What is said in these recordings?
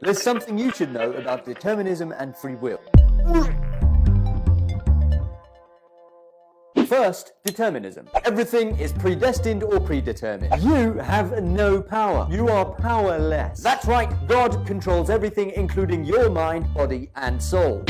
There's something you should know about determinism and free will. First, determinism. Everything is predestined or predetermined. You have no power. You are powerless. That's right, God controls everything, including your mind, body, and soul.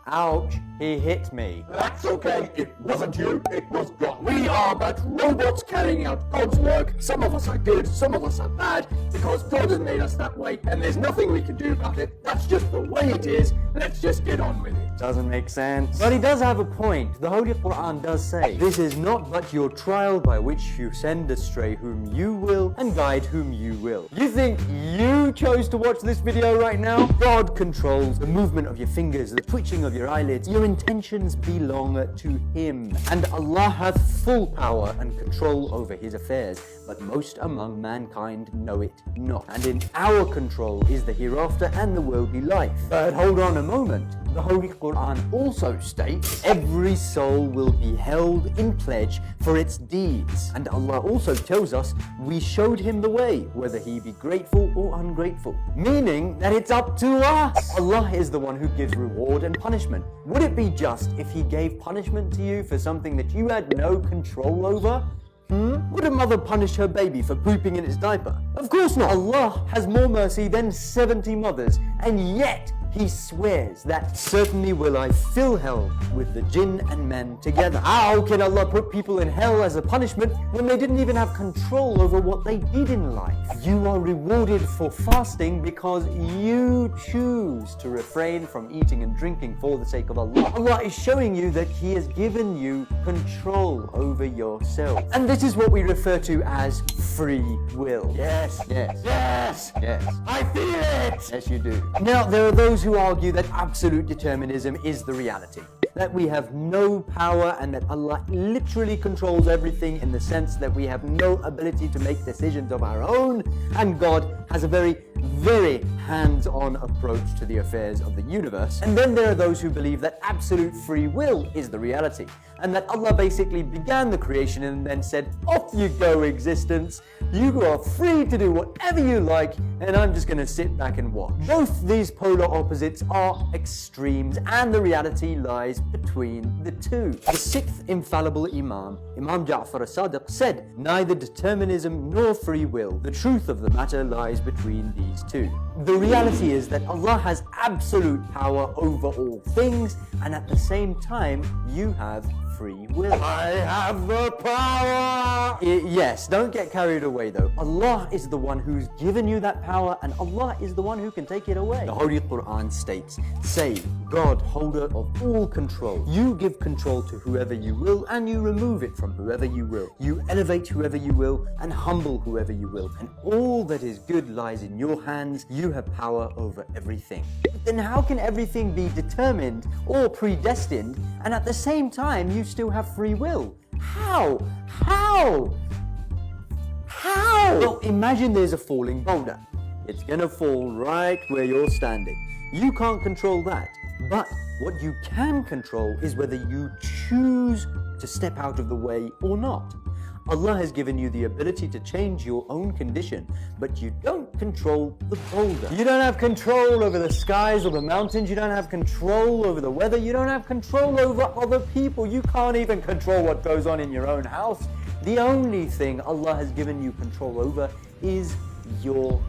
Ouch, he hit me. That's okay, it wasn't you, it was God. We are but robots carrying out God's work. Some of us are good, some of us are bad, because God has made us that way, and there's nothing we can do about it. That's just the way it is. Let's just get on with it. Doesn't make sense. But he does have a point. The Holy Quran does say, "This is not but your trial by which you send astray whom you will and guide whom you will." You think you chose to watch this video right now? God controls the movement of your fingers, the twitching of your eyelids. Your intentions belong to Him. And Allah hath full power and control over His affairs, but most among mankind know it not. And in our control is the hereafter and the worldly life. But hold on a moment. The Holy Quran also states, every soul will be held in pledge for its deeds. And Allah also tells us, we showed him the way, whether he be grateful or ungrateful. Meaning that it's up to us. Allah is the one who gives reward and punishment. Would it be just if he gave punishment to you for something that you had no control over? Would a mother punish her baby for pooping in its diaper? Of course not. Allah has more mercy than 70 mothers, and yet He swears that certainly will I fill hell with the jinn and men together. How can Allah put people in hell as a punishment when they didn't even have control over what they did in life? You are rewarded for fasting because you choose to refrain from eating and drinking for the sake of Allah. Allah is showing you that He has given you control over yourself. And this is what we refer to as free will. Yes, Yes. yes, Yes. I feel it. Yes, you do. Now, there are those who argue that absolute determinism is the reality, that we have no power and that Allah literally controls everything in the sense that we have no ability to make decisions of our own, and God has a very, very hands-on approach to the affairs of the universe. And then there are those who believe that absolute free will is the reality, and that Allah basically began the creation and then said, off you go, existence. You are free to do whatever you like, and I'm just going to sit back and watch. Both these polar opposites are extremes, and the reality lies between the two. The sixth infallible Imam, Imam Ja'far as-Sadiq, said, neither determinism nor free will. The truth of the matter lies between these two. The reality is that Allah has absolute power over all things, and at the same time, you have free will. I have the power. Yes, don't get carried away though. Allah is the one who's given you that power, and Allah is the one who can take it away. The Holy Quran states, say, God, holder of all control. You give control to whoever you will, and you remove it from whoever you will. You elevate whoever you will, and humble whoever you will. And all that is good lies in your hands. You have power over everything. But then how can everything be determined or predestined, and at the same time you still have free will? How? Well, imagine there's a falling boulder. It's gonna fall right where you're standing. You can't control that. But what you can control is whether you choose to step out of the way or not. Allah has given you the ability to change your own condition, but you don't control the boulder. You don't have control over the skies or the mountains. You don't have control over the weather. You don't have control over other people. You can't even control what goes on in your own house. The only thing Allah has given you control over is yourself.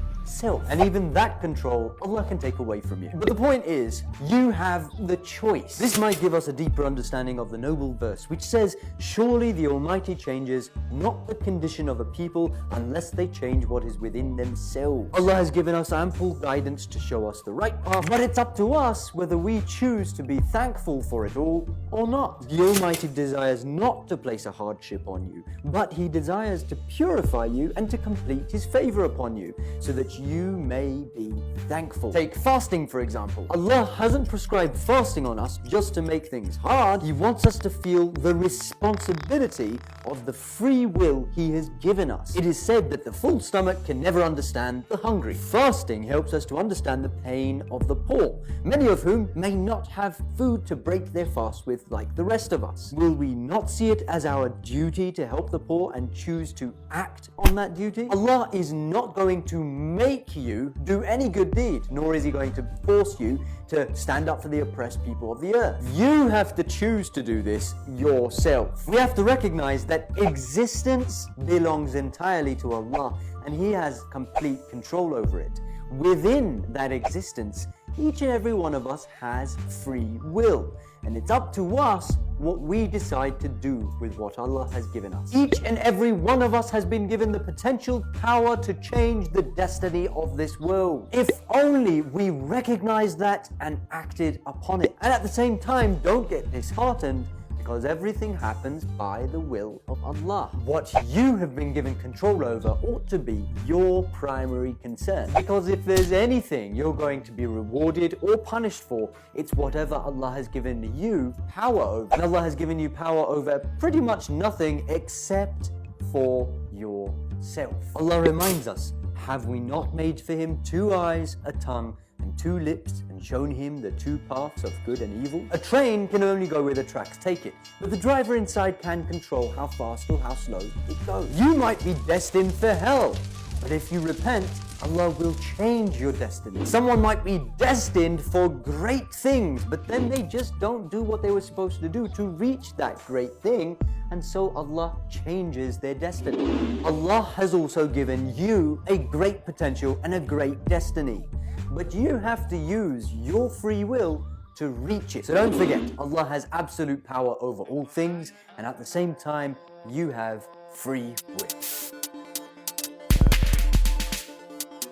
And even that control, Allah can take away from you. But the point is, you have the choice. This might give us a deeper understanding of the noble verse, which says, surely the Almighty changes not the condition of a people unless they change what is within themselves. Allah has given us ample guidance to show us the right path, but it's up to us whether we choose to be thankful for it all or not. The Almighty desires not to place a hardship on you, but He desires to purify you and to complete His favor upon you, so that you may be thankful. Take fasting, for example. Allah hasn't prescribed fasting on us just to make things hard. He wants us to feel the responsibility of the free will He has given us. It is said that the full stomach can never understand the hungry. Fasting helps us to understand the pain of the poor, many of whom may not have food to break their fast with like the rest of us. Will we not see it as our duty to help the poor and choose to act on that duty? Allah is not going to make you do any good deed, nor is he going to force you to stand up for the oppressed people of the earth. You have to choose to do this yourself. We have to recognize that existence belongs entirely to Allah, and He has complete control over it. Within that existence, each and every one of us has free will, and it's up to us what we decide to do with what Allah has given us. Each and every one of us has been given the potential power to change the destiny of this world. If only we recognize that and acted upon it. And at the same time, don't get disheartened, because everything happens by the will of Allah. What you have been given control over ought to be your primary concern. Because if there's anything you're going to be rewarded or punished for, it's whatever Allah has given you power over. And Allah has given you power over pretty much nothing except for yourself. Allah reminds us, have we not made for Him 2 eyes, a tongue, and 2 lips, and shown Him the 2 paths of good and evil? A train can only go where the tracks take it, but the driver inside can control how fast or how slow it goes. You might be destined for hell, but if you repent, Allah will change your destiny. Someone might be destined for great things, but then they just don't do what they were supposed to do to reach that great thing, and so Allah changes their destiny. Allah has also given you a great potential and a great destiny, but you have to use your free will to reach it. So don't forget, Allah has absolute power over all things, and at the same time, you have free will.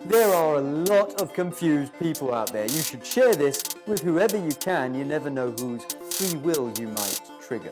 There are a lot of confused people out there. You should share this with whoever you can. You never know whose free will you might trigger.